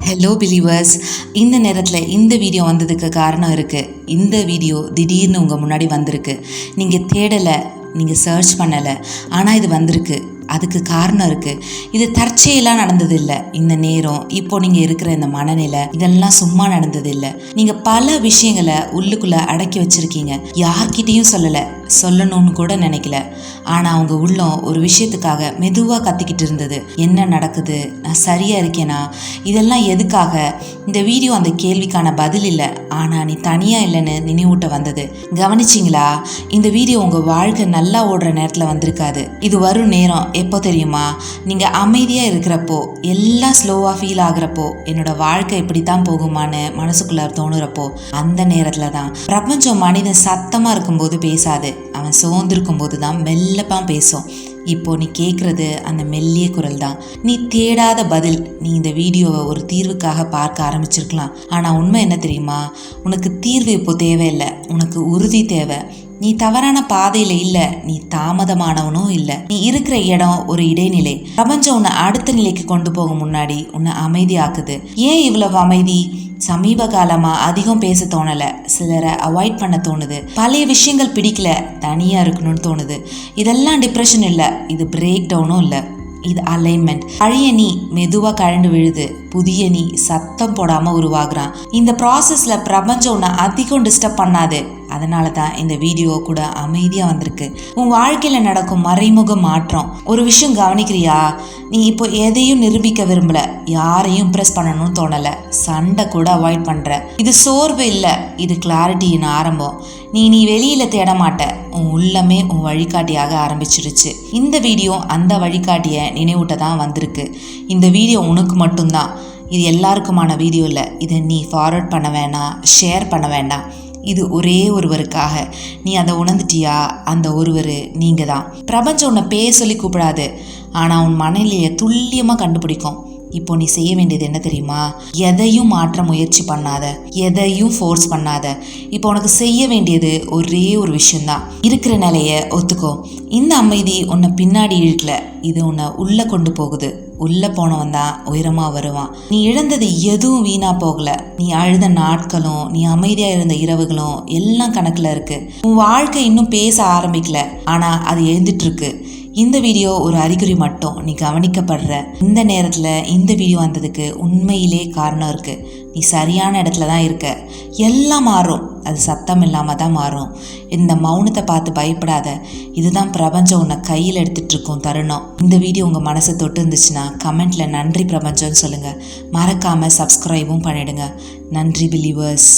Hello believers, இந்த நேரத்தில் இந்த வீடியோ வந்ததுக்கு காரணம் இருக்குது. இந்த வீடியோ திடீர்னு உங்கள் முன்னாடி வந்திருக்கு. நீங்கள் தேடலை, நீங்கள் சர்ச் பண்ணலை, ஆனால் இது வந்திருக்கு. அதுக்கு காரணம் இருக்குது. இது தற்செயலாக நடந்ததில்லை. இந்த நேரம், இப்போ நீங்கள் இருக்கிற இந்த மனநிலை, இதெல்லாம் சும்மா நடந்ததில்லை. நீங்கள் பல விஷயங்களை உள்ளுக்குள்ளே அடக்கி வச்சுருக்கீங்க. யார்கிட்டையும் சொல்லணும்னு கூட நினைக்கல. ஆனால் அவங்க உள்ளம் ஒரு விஷயத்துக்காக மெதுவாக கத்திக்கிட்டு இருந்தது. என்ன நடக்குது? நான் சரியாக இருக்கேனா? இதெல்லாம் எதுக்காக? இந்த வீடியோ அந்த கேள்விக்கான பதில் இல்லை, ஆனால் நீ தனியாக இல்லைன்னு நினைவூட்ட வந்தது. கவனிச்சிங்களா? இந்த வீடியோ உங்கள் வாழ்க்கை நல்லா ஓடுற நேரத்தில் வந்திருக்காது. இது வரும் நேரம் எப்போ தெரியுமா? நீங்கள் அமைதியாக இருக்கிறப்போ, எல்லாம் ஸ்லோவாக ஃபீல் ஆகுறப்போ, என்னோட வாழ்க்கை இப்படி தான் போகுமான்னு மனசுக்குள்ளே தோணுறப்போ, அந்த நேரத்தில் தான் பிரபஞ்சம் மனிதன் சத்தமாக இருக்கும்போது பேசாது. அவன் சோர்ந்திருக்கும் போது தான் மெல்லப்பான் பேசும். இப்போ நீ கேட்குறது அந்த மெல்லிய குரல் தான். நீ தேடாத பதில். நீ இந்த வீடியோவை ஒரு தீர்வுக்காக பார்க்க ஆரம்பிச்சிருக்கலாம். ஆனால் உண்மை என்ன தெரியுமா? உனக்கு தீர்வு இப்போ தேவையில்லை, உனக்கு உறுதி தேவை. நீ தவறான பாதையில் இல்லை, நீ தாமதமானவனும் இல்லை. நீ இருக்கிற இடம் ஒரு இடைநிலை. பிரபஞ்சம் உன்னை அடுத்த நிலைக்கு கொண்டு போக முன்னாடி உன்னை அமைதியாக்குது. ஏன் இவ்வளவு அமைதி? சமீப காலமாக அதிகம் பேச தோணலை, சிலரை அவாய்ட் பண்ண தோணுது, பழைய விஷயங்கள் பிடிக்கல, தனியாக இருக்கணும்னு தோணுது. இதெல்லாம் டிப்ரெஷன் இல்லை, இது பிரேக் டவுனும் இல்லை, இது அலைன்மெண்ட். பழைய நீ மெதுவாக கழண்டு விழுது, புதிய நீ சத்தம் போடாமல் உருவாகுறான். இந்த ப்ராசஸில் பிரபஞ்சம் உன்னை அதிகம் டிஸ்டர்ப் பண்ணாது. அதனால தான் இந்த வீடியோ கூட அமைதியாக வந்திருக்கு. உன் வாழ்க்கையில் நடக்கும் மறைமுக மாற்றம். ஒரு விஷயம் கவனிக்கிறியா? நீ இப்போ எதையும் நிரூபிக்க விரும்பல, யாரையும் இம்ப்ரெஸ் பண்ணணும்னு தோணலை, சண்டை கூட அவாய்ட் பண்ணுற. இது சோர்வு இல்லை, இது கிளாரிட்டியின் ஆரம்பம். நீ வெளியில் தேட மாட்ட, உன் உள்ளமே உன் வழிகாட்டியாக ஆரம்பிச்சிருச்சு. இந்த வீடியோ அந்த வழிகாட்டியை நினைவூட்ட தான் வந்திருக்கு. இந்த வீடியோ உனக்கு மட்டும்தான். இது எல்லாருக்குமான வீடியோ இல்லை. இதை நீ ஃபார்வர்ட் பண்ண வேணாம், ஷேர் பண்ண வேண்டாம். இது ஒரே ஒருவருக்காக. நீ அதை உணர்ந்துட்டியா? அந்த ஒருவர் நீங்கள் தான். பிரபஞ்சம் உன்னை பேர் சொல்லி கூப்பிடாது, ஆனால் உன் மனநிலையை துல்லியமாக கண்டுபிடிக்கும். இப்போ நீ செய்ய வேண்டியது என்ன தெரியுமா? எதையும் மாற்ற முயற்சி பண்ணாத, எதையும் ஃபோர்ஸ் பண்ணாத. இப்போ உனக்கு செய்ய வேண்டியது ஒரே ஒரு விஷயந்தான். இருக்கிற நிலையை ஒத்துக்கோ. இந்த அமைதி உன்னை பின்னாடி இழுக்கல, இது உன்னை உள்ளே கொண்டு போகுது. உள்ளே போனவன் தான் உயரமாக வருவான். நீ இழந்தது எதுவும் வீணாக போகல. நீ அழுத நாட்களும், நீ அமைதியாக இருந்த இரவுகளும் எல்லாம் கணக்கில் இருக்கு. உன் வாழ்க்கை இன்னும் பேச ஆரம்பிக்கல, ஆனால் அது எழுந்துட்டு இருக்கு. இந்த வீடியோ ஒரு அறிகுறி மட்டும். நீ கவனிக்கப்படுற இந்த நேரத்தில் இந்த வீடியோ வந்ததுக்கு உண்மையிலே காரணம் இருக்குது. நீ சரியான இடத்துல தான் இருக்க. எல்லாம் மாறும், அது சத்தம் இல்லாமல் தான் மாறும். இந்த மௌனத்தை பார்த்து பயப்படாத. இதுதான் பிரபஞ்சம் உன்னை கையில் எடுத்துகிட்டு இருக்கும் தருணம். இந்த வீடியோ உங்கள் மனசை தொட்டு இருந்துச்சுன்னா கமெண்ட்டில் நன்றி பிரபஞ்சம்னு சொல்லுங்கள். மறக்காமல் சப்ஸ்கிரைபும் பண்ணிடுங்க. நன்றி பிலீவர்ஸ்.